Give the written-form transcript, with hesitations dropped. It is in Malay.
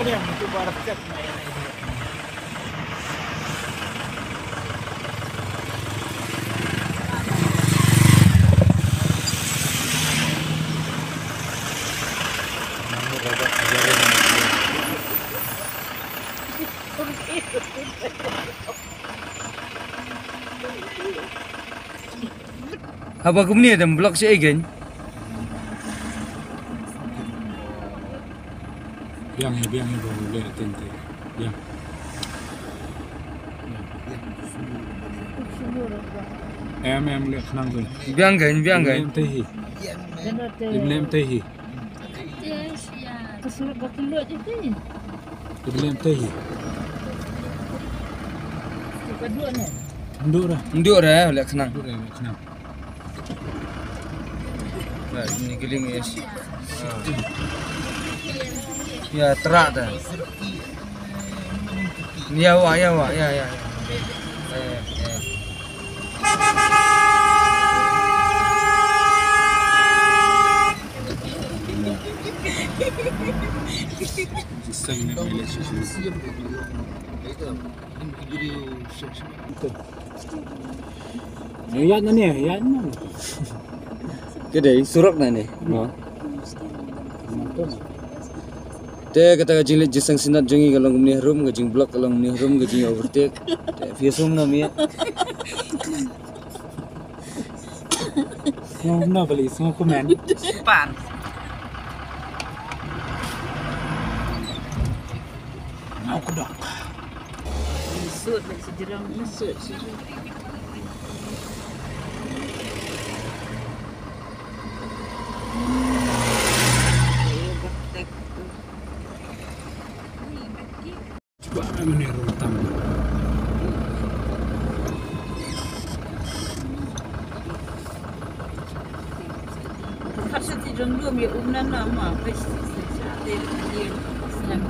yang itu barat cek main ini. Apa aku ni ada blok si again? Biang itu boleh tente. Biang. Em lihat senang tu. Biang kan? Lem tehi. Lem tehi. Kesulut keluar je ni. Lem tehi. Kedua ni. Nduk dah. Nduk dah, lihat senang. Nduk dah senang. Nah, ini giling ya. Ya terak dah. Ya wah, ya. Sistem ni boleh sisi. Ya ni. Kedai surak na ni. Te kata gajing le jisang sinat jongi kalau ngumni room gajing block kalau ngumni room gajing overtake. Te fiasum na mi. Semua nak beli, semua komen. Pan. Mau kedok. Mesut sejerang mesut. Coba meniru tamu. Pasal sejerang dua dia umnan nama. Pasti dia senang.